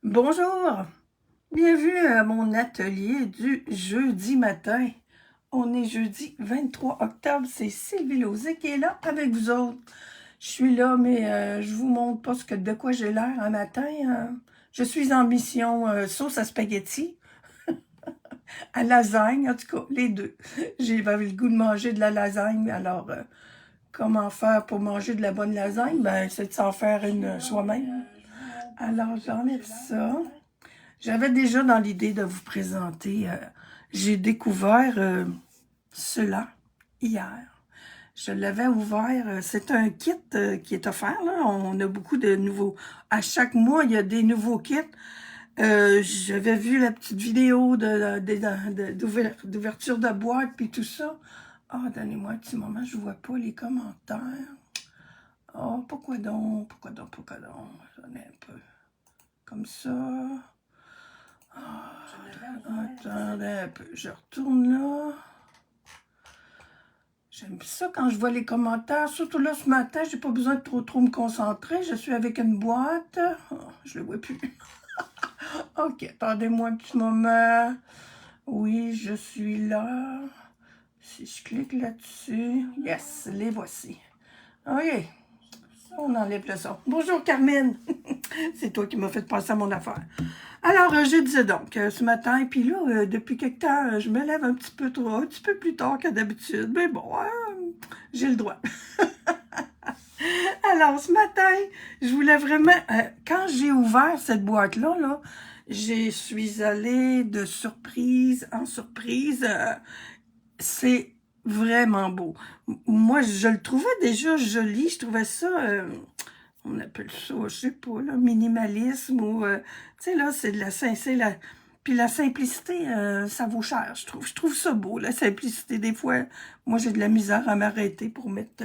Bonjour, bienvenue à mon atelier du jeudi matin. On est jeudi 23 octobre, c'est Sylvie Lauzé qui est là avec vous autres. Je suis là, mais je vous montre pas de quoi j'ai l'air un matin. Je suis en mission sauce à spaghetti, à lasagne, en tout cas, les deux. J'avais le goût de manger de la lasagne, alors comment faire pour manger de la bonne lasagne? Ben, c'est de s'en faire une soi-même. Alors, j'enlève ça. J'avais déjà dans l'idée de vous présenter, j'ai découvert cela hier. Je l'avais ouvert, c'est un kit qui est offert, là. On a beaucoup de nouveaux, à chaque mois, il y a des nouveaux kits. J'avais vu la petite vidéo d'ouverture de boîte, puis tout ça. Ah, donnez-moi un petit moment, je vois pas les commentaires. Oh, pourquoi donc, pourquoi donc, pourquoi donc? J'en ai un peu comme ça. Attendez un peu, je retourne là. J'aime ça quand je vois les commentaires, surtout là ce matin, j'ai pas besoin de trop me concentrer. Je suis avec une boîte. Oh, je le vois plus. Ok, attendez-moi un petit moment. Oui, je suis là. Si je clique là-dessus, yes, les voici. Ok, on enlève le son. Bonjour Carmen, c'est toi qui m'as fait penser à mon affaire. Alors, je disais donc, ce matin, puis là, depuis quelque temps, je me lève un petit peu plus tard que d'habitude. Mais bon, j'ai le droit. Alors, ce matin, je voulais vraiment... quand j'ai ouvert cette boîte-là, je suis allée de surprise en surprise. C'est vraiment beau. Moi, je le trouvais déjà joli. Je trouvais ça... on appelle ça, je sais pas, là, minimalisme ou... tu sais, là, c'est de la... Puis la simplicité, ça vaut cher, je trouve. Je trouve ça beau, la simplicité. Des fois, moi, j'ai de la misère à m'arrêter pour mettre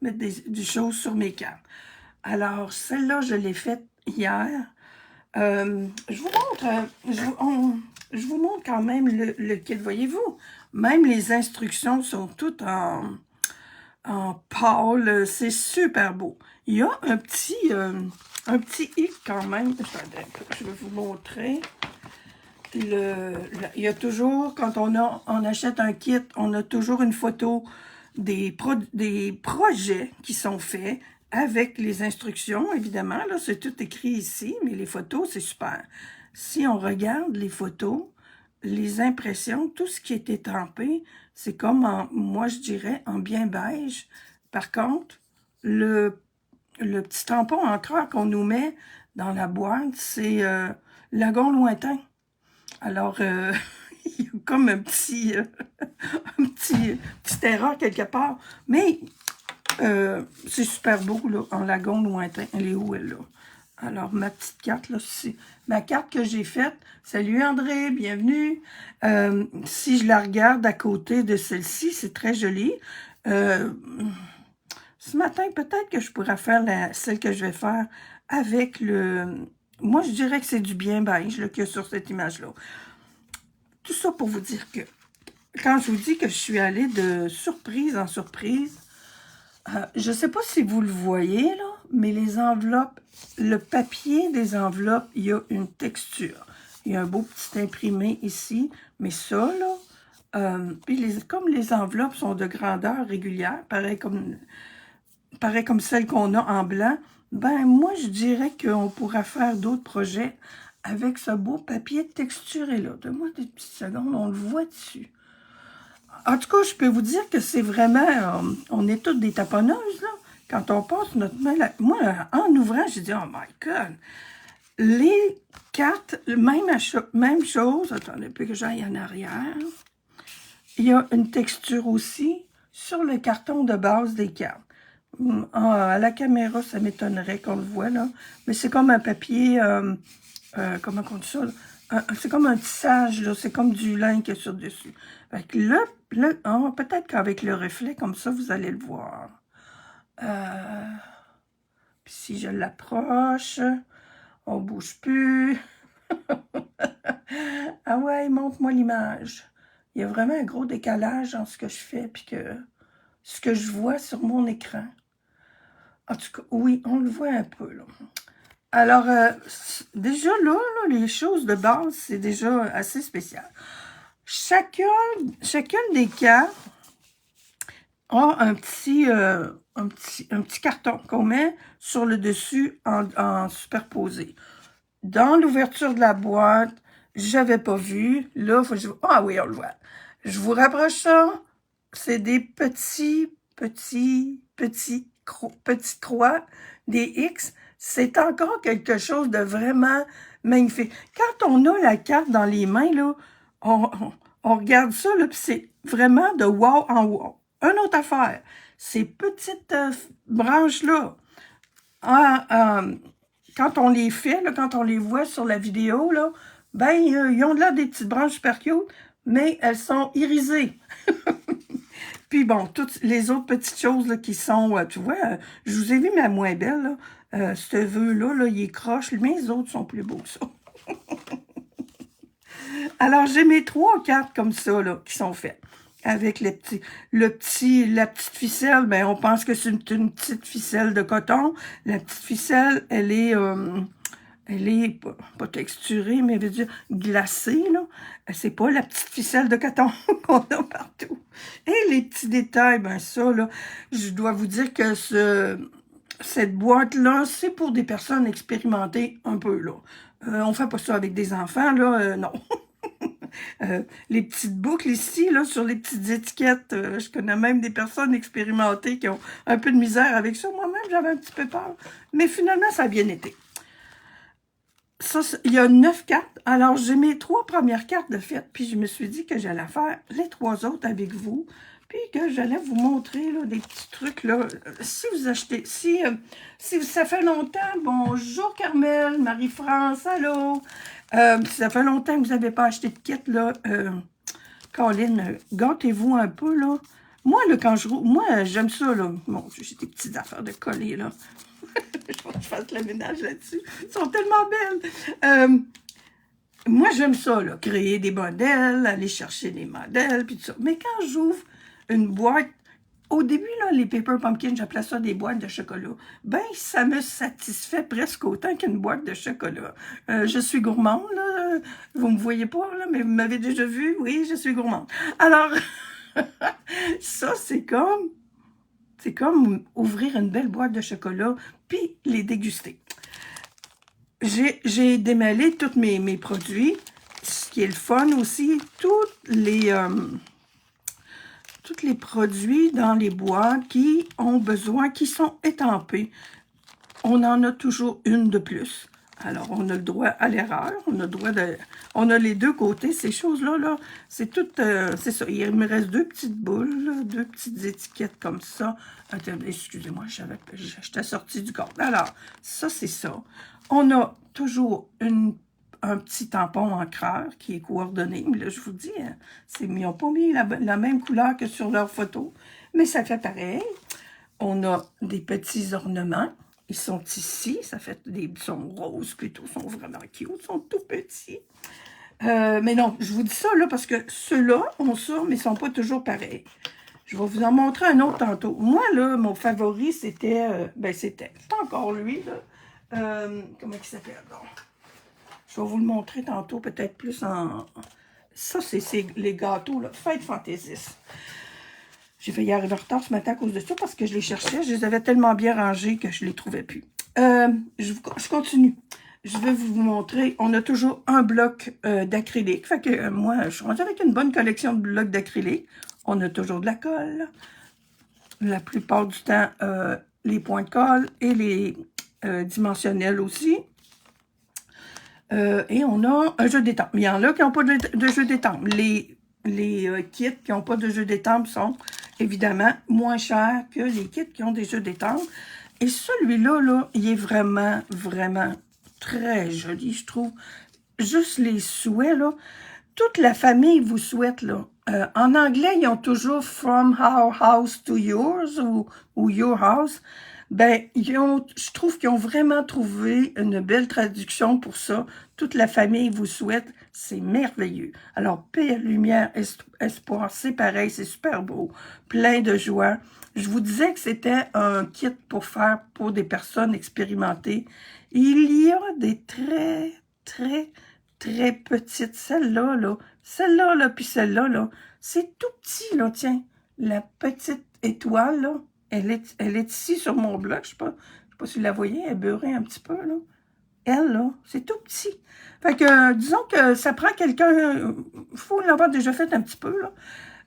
des choses sur mes cartes. Alors, celle-là, je l'ai faite hier. Je vous montre, je vous montre quand même le kit, voyez-vous. Même les instructions sont toutes en pâle, c'est super beau. Il y a un petit hic quand même. Attendez un peu, je vais vous montrer. Il y a toujours, quand on achète un kit, on a toujours une photo des projets qui sont faits avec les instructions, évidemment. Là, c'est tout écrit ici, mais les photos, c'est super. Si on regarde les photos, les impressions, tout ce qui est étampé, c'est comme moi je dirais, en bien beige. Par contre, le petit tampon encreur qu'on nous met dans la boîte, c'est lagon lointain. Alors, il y a comme petite erreur quelque part. Mais c'est super beau, là, en lagon lointain. Elle est où, elle, là? Alors, ma petite carte, là, c'est ma carte que j'ai faite. Salut André, bienvenue. Si je la regarde à côté de celle-ci, c'est très joli. Ce matin, peut-être que je pourrais faire celle que je vais faire avec le... Moi, je dirais que c'est du bien beige qu'il y a sur cette image-là. Tout ça pour vous dire que quand je vous dis que je suis allée de surprise en surprise, je ne sais pas si vous le voyez, là, mais les enveloppes, le papier des enveloppes, il y a une texture. Il y a un beau petit imprimé ici, mais ça, là, comme les enveloppes sont de grandeur régulière, pareil comme celle qu'on a en blanc, ben moi, je dirais qu'on pourra faire d'autres projets avec ce beau papier texturé-là. Donne-moi des petites secondes, on le voit dessus. En tout cas, je peux vous dire que c'est vraiment... on est toutes des taponneuses, là. Quand on passe notre main... Là, moi, en ouvrant, j'ai dit, oh my God! Les cartes, même chose. Attendez un peu que j'aille en arrière. Il y a une texture aussi sur le carton de base des cartes. À la caméra, ça m'étonnerait qu'on le voit, là. Mais c'est comme un papier... comment on dit ça, là? C'est comme un tissage, là. C'est comme du lin qui est sur dessus. Fait que là, peut-être qu'avec le reflet, comme ça, vous allez le voir. Puis si je l'approche, on bouge plus. Ah ouais, montre-moi l'image. Il y a vraiment un gros décalage entre ce que je fais puis que ce que je vois sur mon écran. En tout cas, oui, on le voit un peu, là. Alors, déjà là, les choses de base, c'est déjà assez spécial. Chacune des cartes a un petit carton qu'on met sur le dessus en superposé. Dans l'ouverture de la boîte, j'avais pas vu. Là, faut que je... Ah oui, on le voit. Je vous rapproche ça. C'est des petites croix, des X. C'est encore quelque chose de vraiment magnifique. Quand on a la carte dans les mains, là, on regarde ça, là, puis c'est vraiment de wow en wow. Une autre affaire, ces petites branches-là, quand on les fait, là, quand on les voit sur la vidéo, là, ben, ils ont là des petites branches super cute, mais elles sont irisées. Puis bon, toutes les autres petites choses là, qui sont, tu vois, je vous ai vu ma moins belle, là, ce vœu-là, là, il est croche, mais les autres sont plus beaux, ça. Alors, j'ai mes 3 cartes comme ça, là, qui sont faites. Avec la petite ficelle, ben, on pense que c'est une petite ficelle de coton. La petite ficelle, elle est pas texturée, mais veut dire glacée, là. C'est pas la petite ficelle de coton qu'on a partout. Et les petits détails, ben ça, là, je dois vous dire que cette boîte-là, c'est pour des personnes expérimentées un peu, là. On fait pas ça avec des enfants, là, non. Les petites boucles ici, là, sur les petites étiquettes, je connais même des personnes expérimentées qui ont un peu de misère avec ça. Moi-même, j'avais un petit peu peur. Mais finalement, ça a bien été. Ça, il y a 9 cartes. Alors, j'ai mes 3 premières cartes de fête, puis je me suis dit que j'allais faire les 3 autres avec vous, puis que j'allais vous montrer là, des petits trucs. Là. Si vous achetez, si ça fait longtemps, bonjour Carmel, Marie-France, allô. Si ça fait longtemps que vous n'avez pas acheté de kit, là, Colin, gâtez-vous un peu, là. Moi, là, moi, j'aime ça, là. Bon, j'ai des petites affaires de coller, là. Je faut que je fasse le ménage là-dessus. Ils sont tellement belles. Moi, j'aime ça, là, créer des modèles, aller chercher des modèles, puis tout ça. Mais quand j'ouvre une boîte, au début, là, les Paper Pumpkins, j'appelais ça des boîtes de chocolat. Ben, ça me satisfait presque autant qu'une boîte de chocolat. Je suis gourmande, là. Vous me voyez pas, là, mais vous m'avez déjà vu. Oui, je suis gourmande. Alors, ça, c'est comme ouvrir une belle boîte de chocolat, puis les déguster. J'ai démêlé tous mes produits. Ce qui est le fun aussi, tous les produits dans les boîtes qui ont besoin, qui sont étampés. On en a toujours une de plus. Alors, on a le droit à l'erreur, on a les deux côtés, ces choses-là, là, c'est tout, c'est ça. Il me reste 2 petites boules, là, 2 petites étiquettes comme ça. Attendez, excusez-moi, j'étais sortie du corps. Alors, ça, c'est ça. On a toujours un petit tampon encreur qui est coordonné. Mais là, je vous dis, hein, ils n'ont pas mis la même couleur que sur leur photo, mais ça fait pareil. On a des petits ornements. Ils sont ici, ils sont roses plutôt, ils sont vraiment cute, ils sont tout petits. Mais non, je vous dis ça là parce que ceux-là ont ça, mais ils ne sont pas toujours pareils. Je vais vous en montrer un autre tantôt. Moi, là, mon favori, c'était, c'était encore lui, là. Comment il s'appelle? Bon. Je vais vous le montrer tantôt, peut-être plus en... Ça, c'est les gâteaux, là, Fête fantaisiste. J'ai failli arriver en retard ce matin à cause de ça parce que je les cherchais. Je les avais tellement bien rangés que je ne les trouvais plus. Je continue. Je vais vous montrer. On a toujours un bloc d'acrylique. Fait que moi, je suis rendue avec une bonne collection de blocs d'acrylique. On a toujours de la colle. La plupart du temps, les points de colle et les dimensionnels aussi. Et on a un jeu d'étampes. Il y en a qui n'ont pas de jeu d'étampes. Les kits qui n'ont pas de jeu d'étampes sont évidemment moins chers que les kits qui ont des jeux d'étampes. Et celui-là, là, il est vraiment, vraiment très joli, je trouve. Juste les souhaits, là. Toute la famille vous souhaite, là. En anglais, ils ont toujours « From our house to yours » ou « Your house ». Ben, je trouve qu'ils ont vraiment trouvé une belle traduction pour ça. Toute la famille vous souhaite, c'est merveilleux. Alors, paix, lumière, espoir, c'est pareil, c'est super beau, plein de joie. Je vous disais que c'était un kit pour faire pour des personnes expérimentées. Il y a des très petites. Celle-là, celle-là, puis celle-là, c'est tout petit, là, tiens. La petite étoile, là, elle est ici sur mon bloc, je sais pas si vous la voyez, elle est beurrée un petit peu, là. Elle, là, c'est tout petit. Fait que, disons que ça prend quelqu'un, faut l'avoir déjà fait un petit peu, là.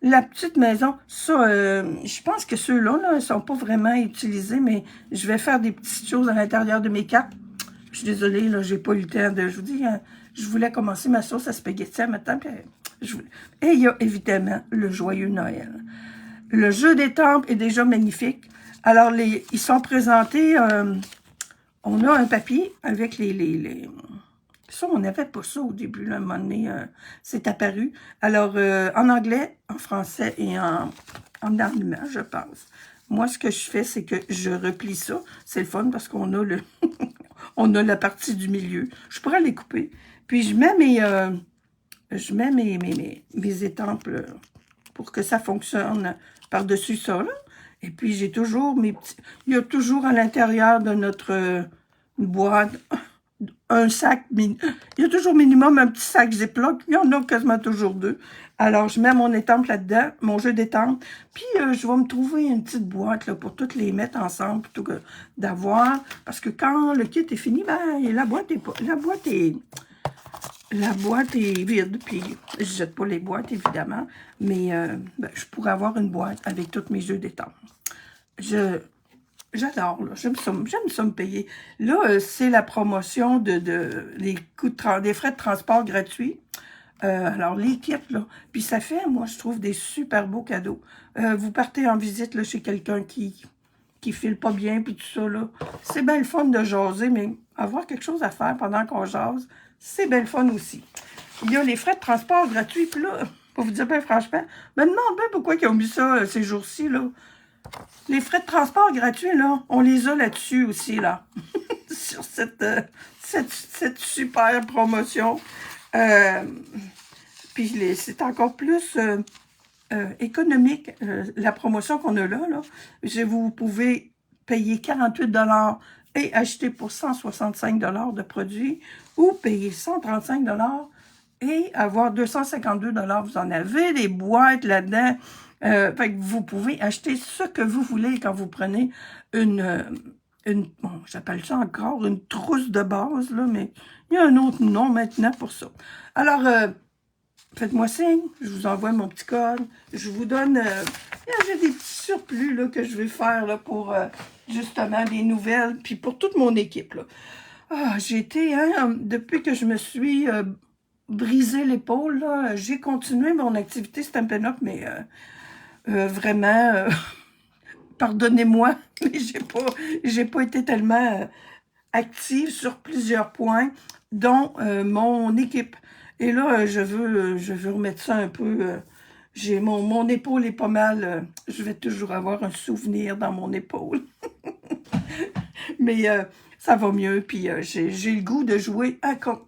La petite maison, ça, je pense que ceux-là, là, ils sont pas vraiment utilisés, mais je vais faire des petites choses à l'intérieur de mes cartes. Je suis désolée, là, j'ai pas eu le temps de... Je vous dis, je voulais commencer ma sauce à spaghetti à matin, puis et il y a évidemment le joyeux Noël. Le jeu des temples est déjà magnifique. Alors, ils sont présentés... on a un papier avec les... Ça, on n'avait pas ça au début, là, à un moment donné, c'est apparu. Alors, en anglais, en français et en allemand, je pense. Moi, ce que je fais, c'est que je replie ça. C'est le fun parce qu'on a on a la partie du milieu. Je pourrais les couper. Puis, je mets mes étampes là, pour que ça fonctionne par-dessus ça, là. Et puis, j'ai toujours mes petits... Il y a toujours à l'intérieur de notre boîte un sac, il y a toujours minimum un petit sac Ziploc, il y en a quasiment toujours deux. Alors, je mets mon étampe là-dedans, mon jeu d'étampe, puis je vais me trouver une petite boîte là, pour toutes les mettre ensemble, plutôt que d'avoir, parce que quand le kit est fini, ben, la boîte est vide, puis je jette pas les boîtes, évidemment, mais ben, je pourrais avoir une boîte avec tous mes jeux d'étampe. J'adore, là. J'aime ça me payer. Là, c'est la promotion des des frais de transport gratuits. Alors, les kits, là. Puis ça fait, moi, je trouve des super beaux cadeaux. Vous partez en visite, là, chez quelqu'un qui file pas bien, puis tout ça, là. C'est bien le fun de jaser, mais avoir quelque chose à faire pendant qu'on jase, c'est bien le fun aussi. Il y a les frais de transport gratuits, puis là, pour vous dire bien franchement, je me demande bien pourquoi ils ont mis ça ces jours-ci, là. Les frais de transport gratuits, là, on les a là-dessus aussi, là. Sur cette super promotion. Puis c'est encore plus économique, la promotion qu'on a là. Vous pouvez payer 48 $ et acheter pour 165 $ de produits, ou payer 135 $ et avoir 252 $. Vous en avez des boîtes là-dedans. Fait que vous pouvez acheter ce que vous voulez quand vous prenez bon, j'appelle ça encore une trousse de base, là, mais il y a un autre nom maintenant pour ça. Alors, faites-moi signe, je vous envoie mon petit code, je vous donne, j'ai des petits surplus là, que je vais faire là, pour justement des nouvelles, puis pour toute mon équipe. Là. Ah, j'ai été, depuis que je me suis brisé l'épaule, j'ai continué mon activité Stampin' Up, mais vraiment, pardonnez-moi, mais j'ai pas été tellement active sur plusieurs points, dont mon équipe. Et là, je veux remettre ça un peu. J'ai mon épaule est pas mal. Je vais toujours avoir un souvenir dans mon épaule. Mais ça va mieux. Puis j'ai le goût de jouer,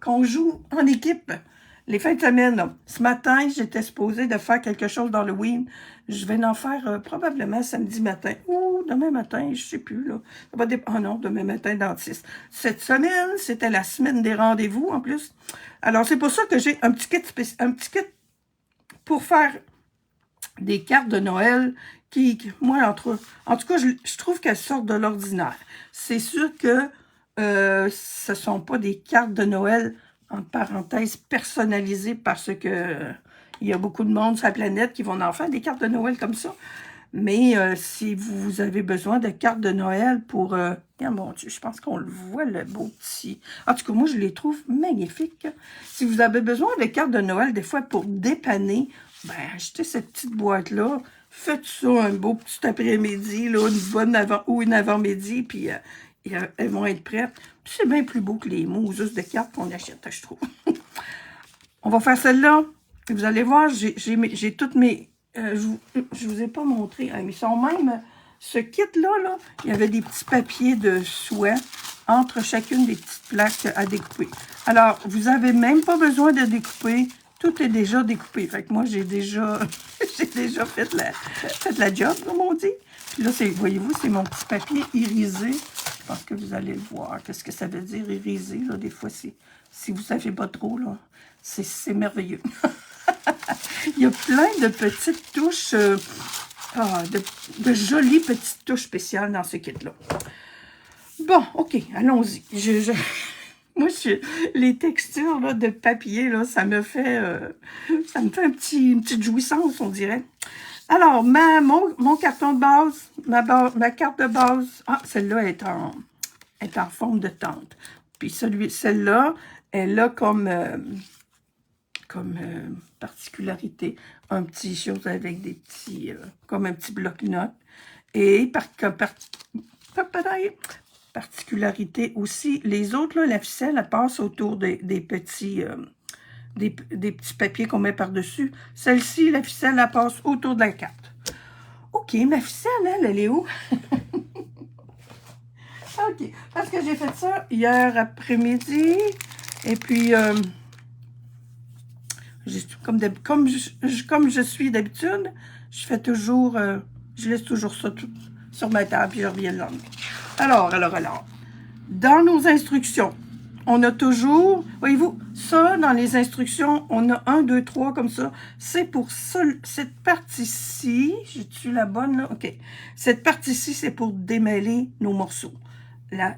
qu'on joue en équipe. Les fins de semaine, là. Ce matin, j'étais supposée de faire quelque chose d'Halloween. Je vais en faire probablement samedi matin ou demain matin, je sais plus. Là. Ça va oh non, demain matin, dentiste. Cette semaine, c'était la semaine des rendez-vous en plus. Alors, c'est pour ça que j'ai un petit kit pour faire des cartes de Noël moi, en tout cas, je trouve qu'elles sortent de l'ordinaire. C'est sûr que ce ne sont pas des cartes de Noël entre parenthèses, personnalisées parce que il y a beaucoup de monde sur la planète qui vont en faire des cartes de Noël comme ça. Mais si vous avez besoin de cartes de Noël pour... oh mon Dieu, je pense qu'on le voit, le beau petit... En tout cas, moi, je les trouve magnifiques. Si vous avez besoin de cartes de Noël, des fois, pour dépanner, ben, achetez cette petite boîte-là. Faites ça un beau petit après-midi, là, une avant-midi, puis elles vont être prêtes. C'est bien plus beau que les mots juste de cartes qu'on achète, je trouve. On va faire celle-là. Vous allez voir, j'ai toutes mes... je vous ai pas montré. Ils sont même ce kit-là, là, il y avait des petits papiers de soie entre chacune des petites plaques à découper. Alors, vous n'avez même pas besoin de découper. Tout est déjà découpé. Fait que moi, j'ai déjà, fait la job, comme on dit. Puis là, voyez-vous, c'est mon petit papier irisé. Je pense que vous allez le voir. Qu'est-ce que ça veut dire, irisé, là, des fois, si vous ne savez pas trop, là, c'est merveilleux. Il y a plein de petites touches, de jolies petites touches spéciales dans ce kit-là. Bon, OK, allons-y. Moi, les textures là, de papier, là, ça me fait une petite jouissance, on dirait. Alors, mon carton de base, ma carte de base, celle-là est en forme de tente. Puis celle-là, elle a comme particularité un petit chose avec des petits, comme un petit bloc-notes. Et particularité aussi, les autres, là, la ficelle, elle passe autour des petits papiers qu'on met par-dessus. Celle-ci, la ficelle, elle passe autour de la carte. OK, ma ficelle, elle est où? OK, parce que j'ai fait ça hier après-midi. Et puis, comme je suis d'habitude, je laisse toujours ça sur ma table, puis je reviens le lendemain. Alors, dans nos instructions, on a toujours, voyez-vous, ça, dans les instructions, on a 1, 2, 3 comme ça. C'est pour cette partie-ci, j'ai-tu la bonne, là? OK. Cette partie-ci, c'est pour démêler nos morceaux. La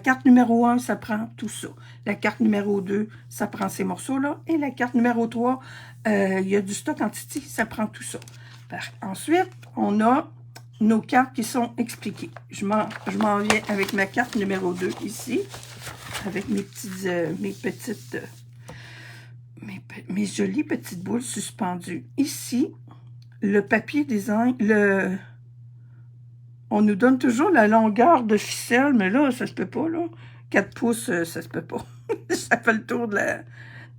carte numéro 1, ça prend tout ça. La carte numéro 2, ça prend ces morceaux-là. Et la carte numéro 3, il y a du stock en titi, ça prend tout ça. Ensuite, on a nos cartes qui sont expliquées. Je m'en viens avec ma carte numéro 2 ici, avec mes jolies petites boules suspendues. Ici, le papier design, on nous donne toujours la longueur de ficelle, mais là, ça se peut pas, là. 4 pouces, ça se peut pas. Ça fait le tour de la...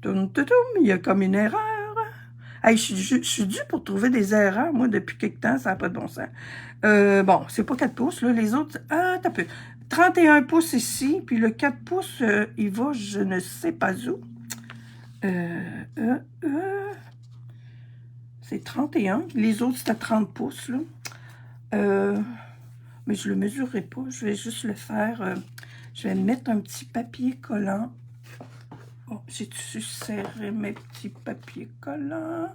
Il y a comme une erreur. Hey, je suis due pour trouver des erreurs, moi, depuis quelque temps, ça n'a pas de bon sens. Bon, c'est pas 4 pouces, là, les autres... t'as peu. 31 pouces ici, puis le 4 pouces, il va, je ne sais pas où. C'est 31. Les autres, c'est à 30 pouces, là. Mais je le mesurerai pas, je vais juste le faire. Je vais mettre un petit papier collant. Oh, j'ai-tu serré mes petits papiers collants?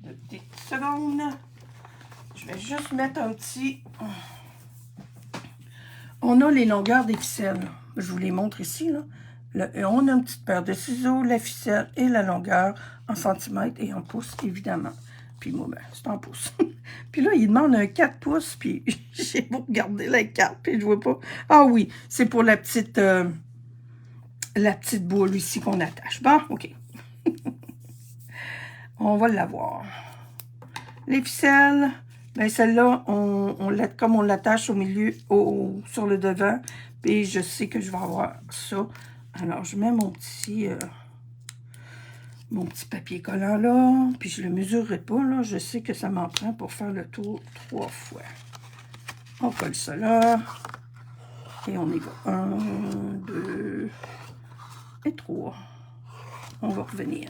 Deux petites secondes. Je vais juste mettre un petit... On a les longueurs des ficelles. Je vous les montre ici, là. On a une petite paire de ciseaux, la ficelle et la longueur en centimètres et en pouces, évidemment. Puis moi, ben, c'est en pouces. Puis là, il demande un 4 pouces, puis j'ai beau regarder la carte, puis je vois pas. Ah oui, c'est pour la petite boule ici qu'on attache. Bon, OK. On va l'avoir. Les ficelles, ben celle-là, comme on l'attache au milieu, sur le devant, puis je sais que je vais avoir ça. Alors, je mets mon petit papier collant là, puis je le mesurerai pas, là. Je sais que ça m'en prend pour faire le tour 3 fois. On colle ça là, et on y va. 1, 2 et 3. On va revenir.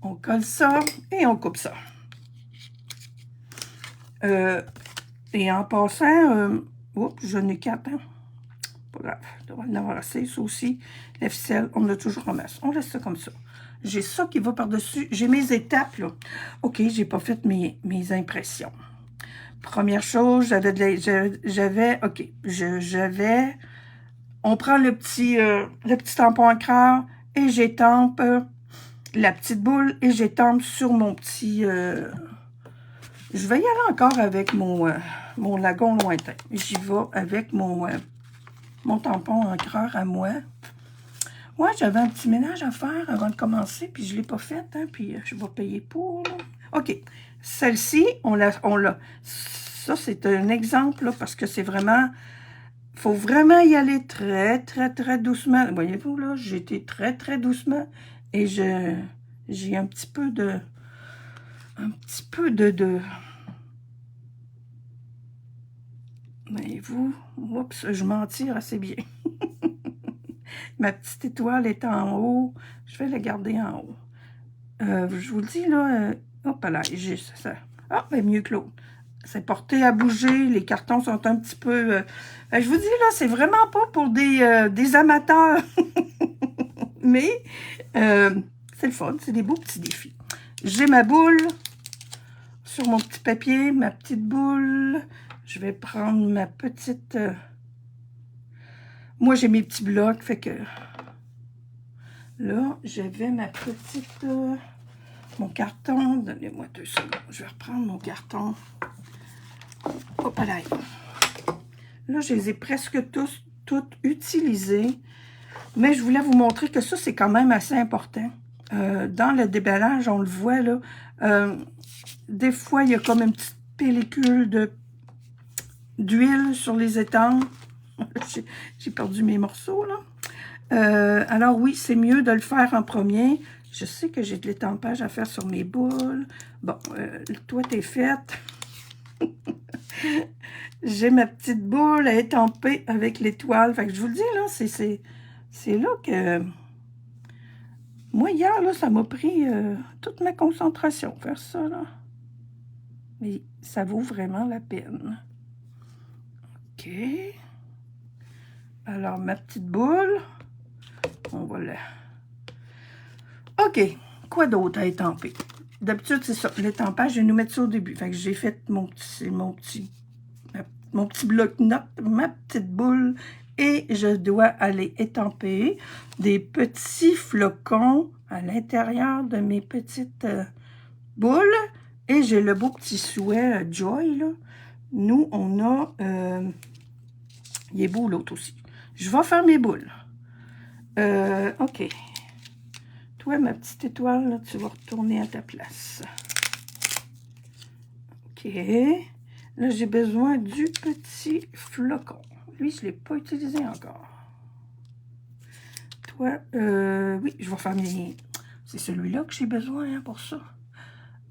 On colle ça, et on coupe ça. Et en passant, oups, j'en ai 4, hein. Pas grave, on va en avoir assez, ça aussi. La ficelle, on a toujours en masse. On laisse ça comme ça. J'ai ça qui va par-dessus. J'ai mes étapes, là. OK, j'ai pas fait mes impressions. Première chose, on prend le petit tampon encreur et j'étampe la petite boule et j'étampe sur mon petit... je vais y aller encore avec mon lagon lointain. J'y vais avec mon tampon encreur à moi. Ouais, j'avais un petit ménage à faire avant de commencer, puis je ne l'ai pas fait, hein, puis je vais payer pour. Là. OK. Celle-ci, ça, c'est un exemple, là, parce que c'est vraiment... Il faut vraiment y aller très, très, très doucement. Voyez-vous, là, j'ai été très, très doucement, et j'ai un petit peu de... un petit peu de... Voyez-vous, oups, je m'en tire assez bien. Ma petite étoile est en haut. Je vais la garder en haut. Je vous le dis, là, hop là, j'ai ça. Ah, ben mieux que l'autre. C'est porté à bouger. Les cartons sont un petit peu... je vous dis, là, c'est vraiment pas pour des amateurs. Mais c'est le fun. C'est des beaux petits défis. J'ai ma boule sur mon petit papier, ma petite boule. Je vais prendre ma petite... Moi, j'ai mes petits blocs, fait que... Là, j'avais ma petite... mon carton. Donnez-moi 2 secondes. Je vais reprendre mon carton. Hop là. Là, je les ai presque toutes utilisées. Mais je voulais vous montrer que ça, c'est quand même assez important. Dans le déballage, on le voit, là. Des fois, il y a comme une petite pellicule d'huile sur les étampes. J'ai perdu mes morceaux, là. Alors oui, c'est mieux de le faire en premier. Je sais que j'ai de l'étampage à faire sur mes boules. Bon, toi, t'es faite. J'ai ma petite boule à étamper avec l'étoile. Fait que je vous le dis, là, c'est là que... Moi, hier, là, ça m'a pris toute ma concentration, faire ça, là. Mais ça vaut vraiment la peine. OK. Alors, ma petite boule, on va la... OK. Quoi d'autre à étamper? D'habitude, c'est ça. L'étampage, je vais nous mettre ça au début. Fait que j'ai fait mon petit bloc-notes, ma petite boule. Et je dois aller étamper des petits flocons à l'intérieur de mes petites boules. Et j'ai le beau petit souhait Joy, là. Nous, on a... il est beau, l'autre aussi. Je vais faire mes boules. OK. Toi, ma petite étoile, là, tu vas retourner à ta place. OK. Là, j'ai besoin du petit flocon. Lui, je ne l'ai pas utilisé encore. Toi, oui, je vais faire mes... C'est celui-là que j'ai besoin hein, pour ça.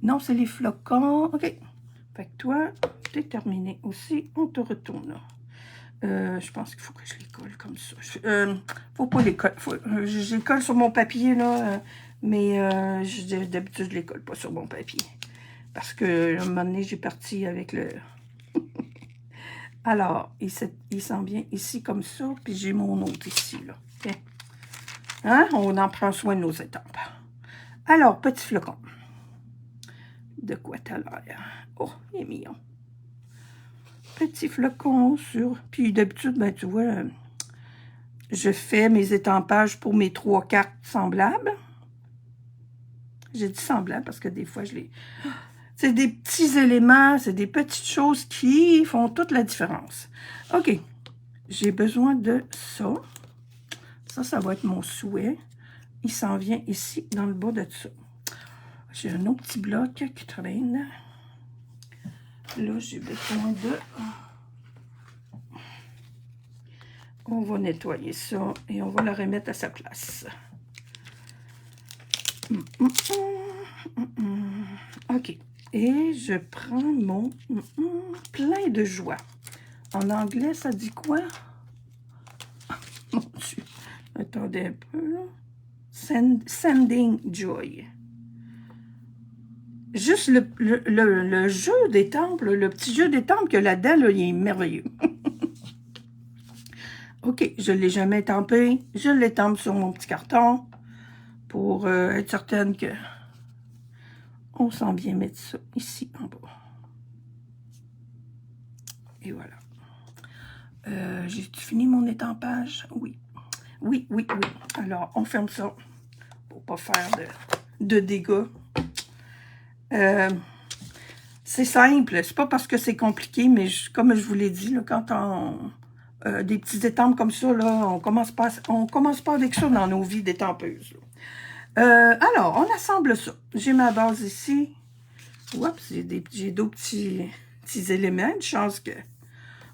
Non, c'est les flocons. OK. Fait que toi, t'es terminé aussi. On te retourne là. Je pense qu'il faut que je les colle comme ça. Faut pas les coller. Je les colle sur mon papier, là. Mais d'habitude, je les colle pas sur mon papier. Parce que, à un moment donné, j'ai parti avec le... Alors, il s'en vient ici comme ça. Puis j'ai mon autre ici, là. Okay. Hein? On en prend soin de nos étampes. Alors, petit flocon. De quoi t'as l'air? Oh, il est mignon. Petit flocon sur... Puis d'habitude, ben tu vois, je fais mes étampages pour mes 3 cartes semblables. J'ai dit semblables parce que des fois, je les... C'est des petits éléments, c'est des petites choses qui font toute la différence. OK. J'ai besoin de ça. Ça va être mon souhait. Il s'en vient ici, dans le bas de ça. J'ai un autre petit bloc qui traîne. Là, j'ai besoin de... On va nettoyer ça et on va le remettre à sa place. OK. Et je prends mon plein de joie. En anglais, ça dit quoi? Mon Dieu. Attendez un peu, là. Sending joy. Juste le jeu des temples, le petit jeu des temples que là-dedans, là, il est merveilleux. OK, je ne l'ai jamais étampé. Je l'étampe sur mon petit carton pour être certaine que on sent bien mettre ça ici en bas. Et voilà. J'ai fini mon étampage? Oui. Oui. Alors, on ferme ça pour pas faire de dégâts. C'est simple. C'est pas parce que c'est compliqué, mais comme je vous l'ai dit, là, quand on... des petites étampes comme ça, là, on commence pas avec ça dans nos vies d'étampeuses. Alors, on assemble ça. J'ai ma base ici. Oups, j'ai d'autres petits éléments. Une chance que...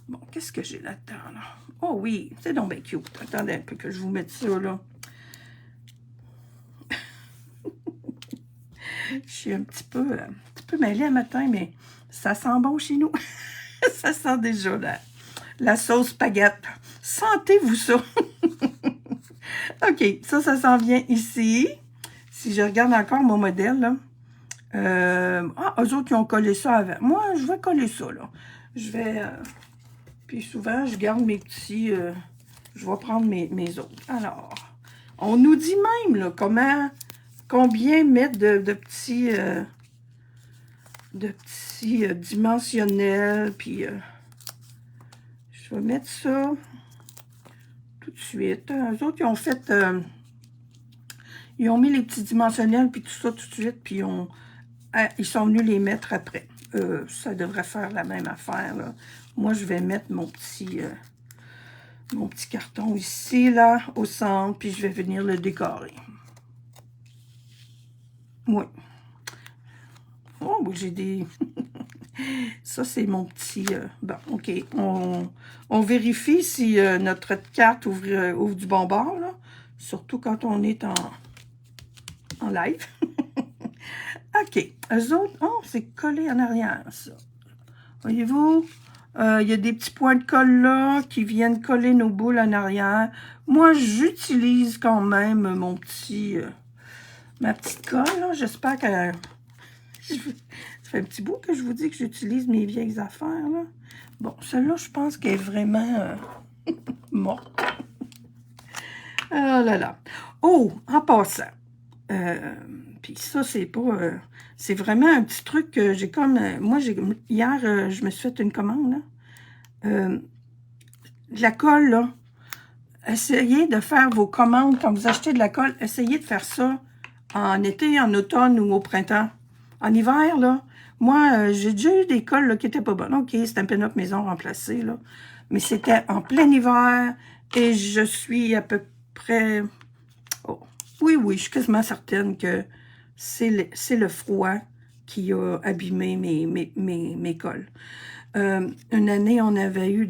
Bon, qu'est-ce que j'ai là-dedans, là? Oh oui, c'est donc bien cute. Attendez un peu que je vous mette ça, là. Je suis un petit peu mêlée un matin, mais ça sent bon chez nous. Ça sent déjà la sauce spaghetti. Sentez-vous ça? OK, ça s'en vient ici. Si je regarde encore mon modèle, là. Eux autres, ils ont collé ça avant. Moi, je vais coller ça, là. Je vais... puis souvent, je garde mes petits... je vais prendre mes autres. Alors, on nous dit même, là, combien mettre de petits... dimensionnels. Puis, je vais mettre ça tout de suite. Eux autres, ils ont fait... ils ont mis les petits dimensionnels, puis tout ça tout de suite, puis ils sont venus les mettre après. Ça devrait faire la même affaire, là. Moi, je vais mettre mon petit carton ici, là, au centre, puis je vais venir le décorer. Oui. Oh, j'ai des... Ça, c'est mon petit... bon, OK. On vérifie si notre carte ouvre du bon bord, là. Surtout quand on est en live. OK. Eux autres, oh, c'est collé en arrière, ça. Voyez-vous? Il y a des petits points de colle là qui viennent coller nos boules en arrière. Moi, j'utilise quand même mon petit... ma petite colle, là. J'espère que... Ça fait un petit bout que je vous dis que j'utilise mes vieilles affaires, là. Bon, celle-là, je pense qu'elle est vraiment morte. Oh là là. Oh, en passant. Puis ça, c'est pas... c'est vraiment un petit truc que j'ai comme... moi, hier, je me suis fait une commande, là. De la colle, là. Essayez de faire vos commandes quand vous achetez de la colle. Essayez de faire ça en été, en automne ou au printemps. En hiver, là, moi, j'ai déjà eu des colles là, qui étaient pas bonnes. OK, Stampin' Up! Maison remplacée, là. Mais c'était en plein hiver et je suis à peu près... Oh, oui, je suis quasiment certaine que c'est le froid qui a abîmé mes colles. Une année, on avait eu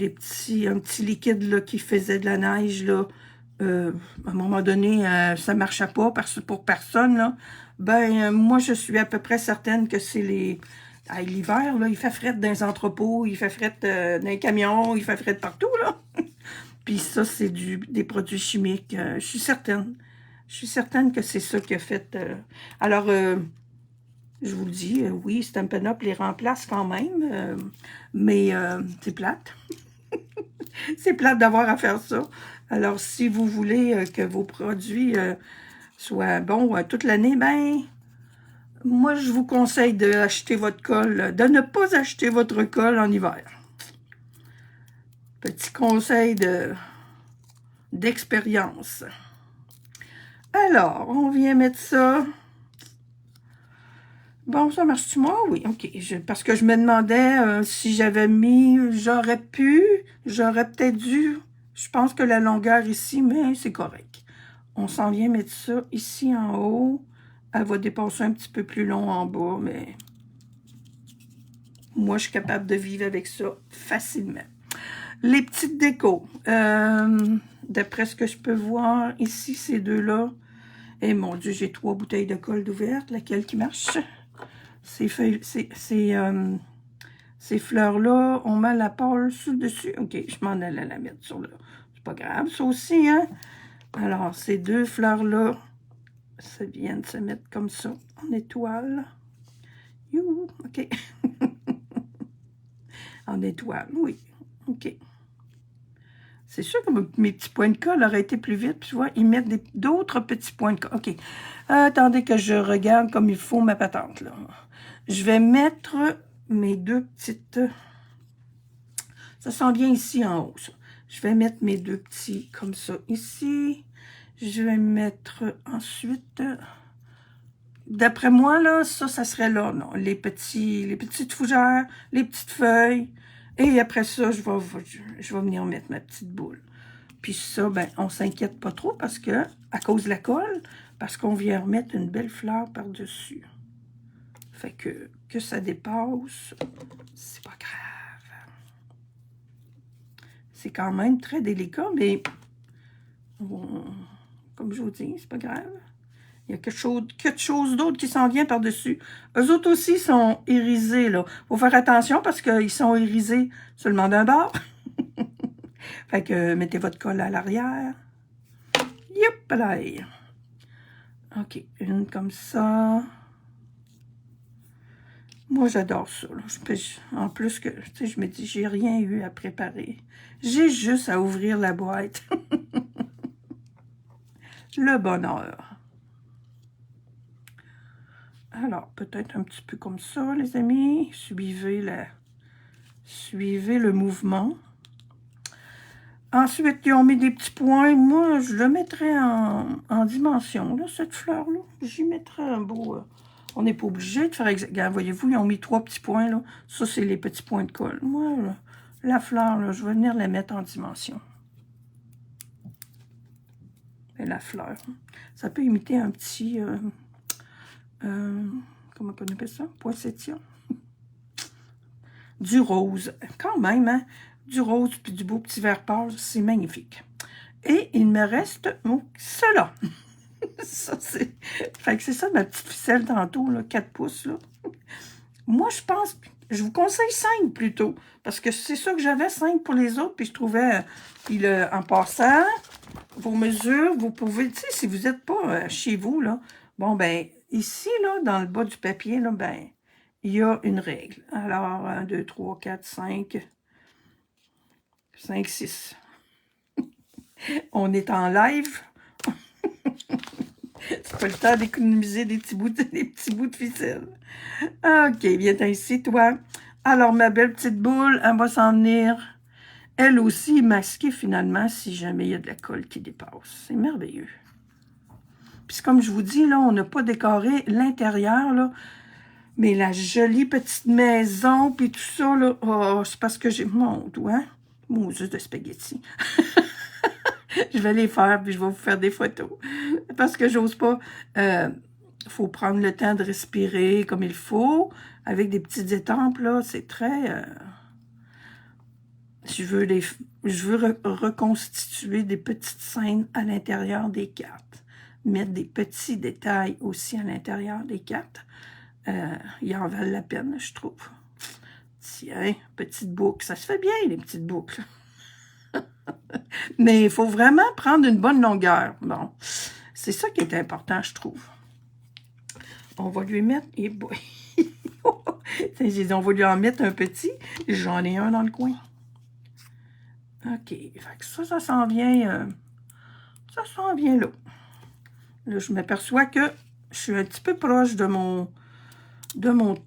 un petit liquide là, qui faisait de la neige, là. À un moment donné, ça marchait pas pour personne, là. Ben, moi, je suis à peu près certaine que c'est l'hiver, là, il fait fret dans les entrepôts, il fait fret dans les camions, il fait fret partout, là. Puis ça, c'est des produits chimiques. Je suis certaine. Je suis certaine que c'est ça qui a fait... Alors, je vous le dis, oui, Stampin' Up! Les remplace quand même, mais c'est plate. C'est plate d'avoir à faire ça. Alors, si vous voulez que vos produits soient bons toute l'année, ben, moi, je vous conseille d'acheter votre colle, de ne pas acheter votre colle en hiver. Petit conseil d'expérience. Alors, on vient mettre ça. Bon, ça marche-tu moi? Oui, OK. Parce que je me demandais si j'avais mis, j'aurais peut-être dû. Je pense que la longueur ici, mais c'est correct. On s'en vient mettre ça ici en haut. Elle va dépasser un petit peu plus long en bas, mais moi, je suis capable de vivre avec ça facilement. Les petites décos. D'après ce que je peux voir, ici, ces deux-là. Et mon Dieu, j'ai 3 bouteilles de colle ouvertes. Laquelle qui marche? Ces fleurs-là, on met la pâle sur le dessus. OK, je m'en allais la mettre sur là. C'est pas grave, ça aussi, hein? Alors, ces deux fleurs-là, ça vient de se mettre comme ça, en étoile. Youhou, OK. En étoile, oui. OK. C'est sûr que mes petits points de colle auraient été plus vite. Puis tu vois, ils mettent d'autres petits points de colle. OK. Attendez que je regarde comme il faut ma patente, là. Je vais mettre mes deux petites... Ça s'en vient ici en haut, ça. Je vais mettre mes deux petits comme ça ici. Je vais mettre ensuite... D'après moi, là, ça serait là, non. Les petites fougères, les petites feuilles. Et après ça, je vais venir mettre ma petite boule. Puis ça, ben, on s'inquiète pas trop parce que, à cause de la colle, parce qu'on vient remettre une belle fleur par-dessus. Fait que ça dépasse, c'est pas grave. C'est quand même très délicat, mais comme je vous dis, c'est pas grave. Il y a quelque chose d'autre qui s'en vient par-dessus. Eux autres aussi sont irisés, là. Faut faire attention parce qu'ils sont irisés seulement d'un bord. Fait que mettez votre colle à l'arrière. Yep, là. OK, une comme ça. Moi, j'adore ça. Là. En plus que, tu sais, je me dis, j'ai rien eu à préparer. J'ai juste à ouvrir la boîte. Le bonheur. Alors, peut-être un petit peu comme ça, les amis. Suivez le mouvement. Ensuite, ils ont mis des petits points. Moi, je le mettrais en dimension, là, cette fleur-là. J'y mettrais un beau... on n'est pas obligé de faire exactement. Voyez-vous, ils ont mis 3 petits points, là. Ça, c'est les petits points de colle. Moi, là, la fleur, là, je vais venir la mettre en dimension. Et la fleur. Ça peut imiter un petit... comment on appelle ça? Poinsettia. Du rose. Quand même, hein? Du rose puis du beau petit vert pâle, c'est magnifique. Et il me reste cela. Ça, c'est... Fait que c'est ça ma petite ficelle tantôt, là, 4 pouces, là. Moi, je pense... Je vous conseille 5 plutôt. Parce que c'est ça que j'avais, 5 pour les autres. Puis je trouvais... Puis en passant, vos mesures, vous pouvez... Tu sais, si vous n'êtes pas chez vous, là... Bon, ben, ici, là, dans le bas du papier, là, ben... Il y a une règle. Alors, 1, 2, 3, 4, 5... 5, 6. On est en live. C'est pas le temps d'économiser des petits bouts de ficelle. OK, viens ici, toi. Alors, ma belle petite boule, elle va s'en venir. Elle aussi masquée, finalement, si jamais il y a de la colle qui dépasse. C'est merveilleux. Puis, comme je vous dis, là, on n'a pas décoré l'intérieur, là. Mais la jolie petite maison, puis tout ça, là, oh, c'est parce que j'ai mon doigt. Mousse de spaghettis. Je vais les faire, puis je vais vous faire des photos. Parce que j'ose pas. Faut prendre le temps de respirer comme il faut. Avec des petites étampes, là, c'est très... je veux reconstituer des petites scènes à l'intérieur des cartes. Mettre des petits détails aussi à l'intérieur des cartes. Ils en valent la peine, je trouve. Tiens, petite boucle. Ça se fait bien, les petites boucles. Mais il faut vraiment prendre une bonne longueur. Bon, c'est ça qui est important, je trouve. On va lui mettre... Et boy. J'ai dit, on va lui en mettre un petit. J'en ai un dans le coin. OK. Fait que ça s'en vient... ça s'en vient là. Là, je m'aperçois que je suis un petit peu proche de mon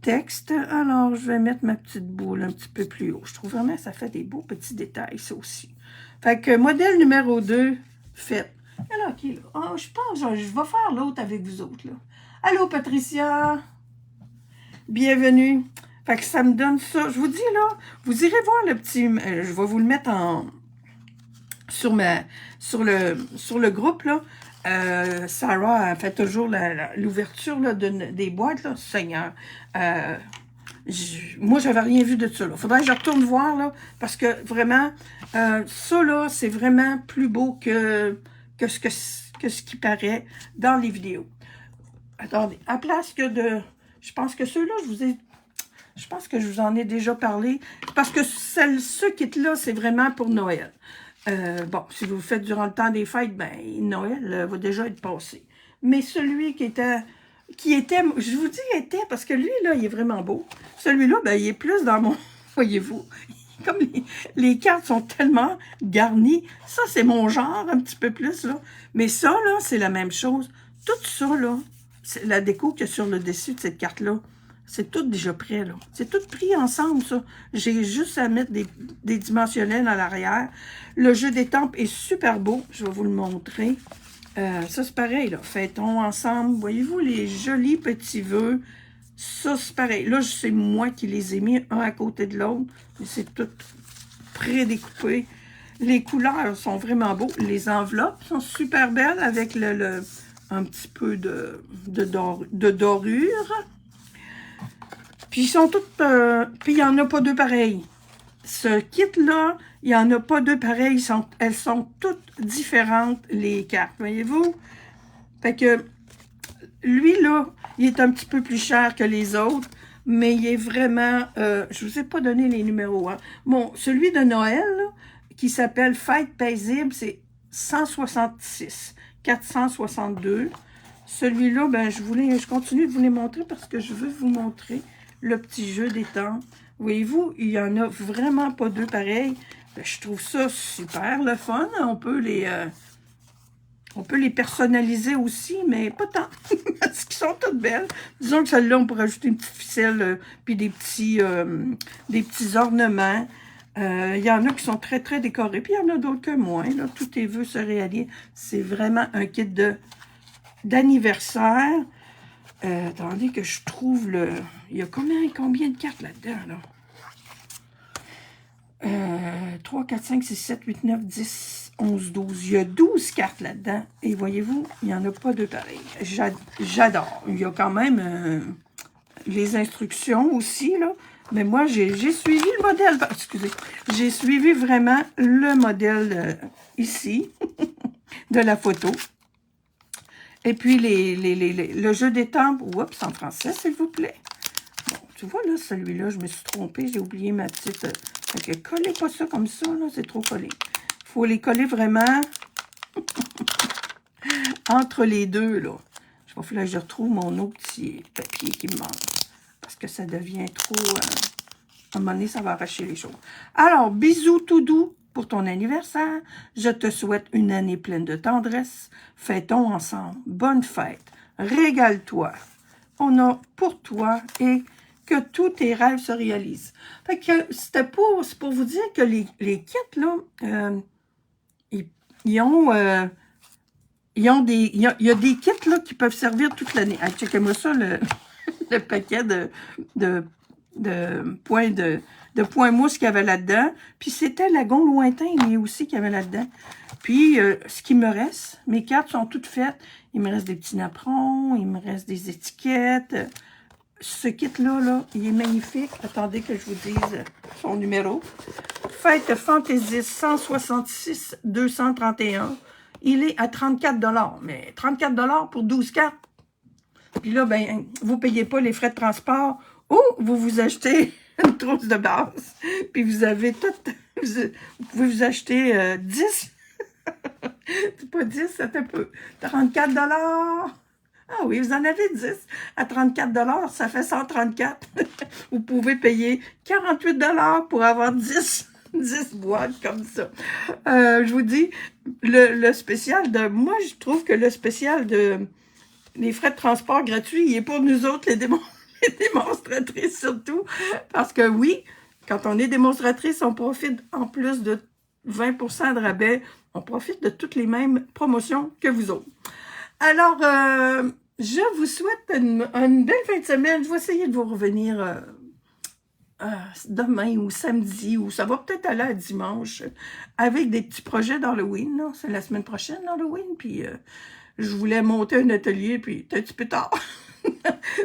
texte. Alors, je vais mettre ma petite boule un petit peu plus haut. Je trouve vraiment que ça fait des beaux petits détails, ça aussi. Fait que modèle numéro 2, fait. Alors, qui est là? Oh, je pense que je vais faire l'autre avec vous autres, là. Allô, Patricia? Bienvenue. Fait que ça me donne ça. Je vous dis, là, vous irez voir le petit... je vais vous le mettre sur le groupe, là. Sarah a fait toujours l'ouverture des boîtes, là. Seigneur. Moi, j'avais rien vu de ça, là. Faudrait que je retourne voir, là, parce que vraiment, ça, là, c'est vraiment plus beau que ce qui paraît dans les vidéos. Attendez, à place que de... Je pense que ceux-là, je pense que je vous en ai déjà parlé, parce que ce kit-là, c'est vraiment pour Noël. Bon, si vous le faites durant le temps des fêtes, ben Noël va déjà être passé. Mais celui qui était, je vous dis était, parce que lui, là, il est vraiment beau. Celui-là, ben, il est plus dans mon, voyez-vous, comme les cartes sont tellement garnies. Ça, c'est mon genre, un petit peu plus, là. Mais ça, là, c'est la même chose. Tout ça, là, c'est la déco qu'il y a sur le dessus de cette carte-là. C'est tout déjà prêt, là. C'est tout pris ensemble, ça. J'ai juste à mettre des dimensionnels à l'arrière. Le jeu d'étampes est super beau. Je vais vous le montrer. Ça, c'est pareil, là. Fêtons ensemble. Voyez-vous les jolis petits vœux? Ça, c'est pareil. Là, c'est moi qui les ai mis un à côté de l'autre. Mais c'est tout prédécoupé. Les couleurs sont vraiment beaux. Les enveloppes sont super belles avec un petit peu de dorure. Puis ils sont toutes... puis il n'y en a pas deux pareils. Ce kit-là, il n'y en a pas deux pareils. Elles sont toutes différentes, les cartes. Voyez-vous? Fait que lui, là, il est un petit peu plus cher que les autres, mais il est vraiment... je vous ai pas donné les numéros, hein. Bon, celui de Noël, là, qui s'appelle Fête paisible, c'est 166, 462. Celui-là, ben, je continue de vous les montrer parce que je veux vous montrer le petit jeu des temps. Voyez-vous, il y en a vraiment pas deux pareils. Ben, je trouve ça super le fun. On peut les personnaliser aussi, mais pas tant, parce qu'ils sont toutes belles. Disons que celle-là, on pourrait ajouter une petite ficelle, puis des petits ornements. Il y en a qui sont très, très décorés, puis il y en a d'autres que moins. Là. Tous tes vœux se réalisent. C'est vraiment un kit d'anniversaire. Attendez que je trouve le... Il y a combien de cartes là-dedans, là? 3, 4, 5, 6, 7, 8, 9, 10, 11, 12. Il y a 12 cartes là-dedans. Et voyez-vous, il n'y en a pas deux pareils. J'adore. Il y a quand même les instructions aussi, là. Mais moi, j'ai suivi le modèle. Excusez. J'ai suivi vraiment le modèle ici de la photo. Et puis, le jeu des tempes. Oups, en français, s'il vous plaît. Bon, tu vois, là, celui-là, je me suis trompée. J'ai oublié ma petite... Fait que collez pas ça comme ça, là, c'est trop collé. Il faut les coller vraiment entre les deux, là. Il va falloir que je retrouve mon autre petit papier qui me manque. Parce que ça devient trop... à un moment donné, ça va arracher les choses. Alors, bisous tout doux pour ton anniversaire. Je te souhaite une année pleine de tendresse. Fêtons ensemble. Bonne fête. Régale-toi. On a pour toi et que tous tes rêves se réalisent. Fait que c'est pour vous dire que les kits, là, il y a des kits là, qui peuvent servir toute l'année. Hey, checkez-moi ça, le paquet de points mousse qu'il y avait là-dedans. Puis c'était Lagon Lointain, lui aussi, qu'il y avait là-dedans. Puis, ce qui me reste, mes cartes sont toutes faites. Il me reste des petits napperons, il me reste des étiquettes. Ce kit-là, là, il est magnifique. Attendez que je vous dise son numéro. Fête fantaisiste 166 231. Il est à 34 $. Mais 34 $ pour 12 cartes. Puis là, ben, vous ne payez pas les frais de transport ou vous achetez une trousse de base. Puis vous avez tout... Vous pouvez vous acheter 10. C'est pas 10, c'est un peu. 34 $. Ah oui, vous en avez 10. À 34 $, ça fait 134. Vous pouvez payer 48 $ pour avoir 10 boîtes comme ça. Je vous dis, le spécial de... Moi, je trouve que le spécial de... Les frais de transport gratuits, il est pour nous autres, les démonstratrices surtout. Parce que oui, quand on est démonstratrice, on profite en plus de 20% de rabais. On profite de toutes les mêmes promotions que vous autres. Alors, je vous souhaite une belle fin de semaine. Je vais essayer de vous revenir demain ou samedi, ou ça va peut-être aller à dimanche, avec des petits projets d'Halloween. C'est la semaine prochaine, l'Halloween, puis je voulais monter un atelier, puis c'est un petit peu tard.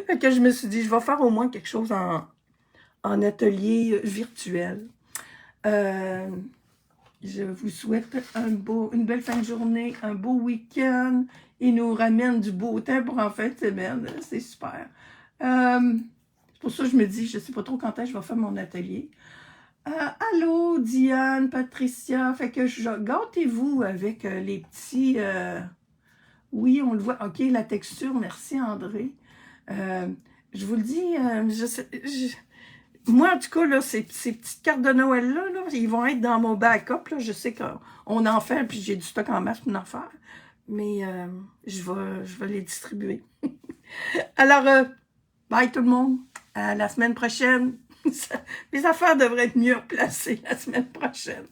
Fait que je me suis dit, je vais faire au moins quelque chose en atelier virtuel. Je vous souhaite une belle fin de journée, un beau week-end. Il nous ramène du beau temps pour en fin de semaine. C'est super. C'est pour ça que je me dis, je ne sais pas trop quand est-ce que je vais faire mon atelier. Allô, Diane, Patricia. Fait que gâtez-vous avec les petits... oui, on le voit. OK, la texture. Merci, André. Je vous le dis, moi, en tout cas, là, ces petites cartes de Noël-là, là, ils vont être dans mon backup. Là. Je sais qu'on en fait, puis j'ai du stock en masse pour en faire. Mais je vais les distribuer. Alors, bye tout le monde. À la semaine prochaine. Les affaires devraient être mieux placées la semaine prochaine.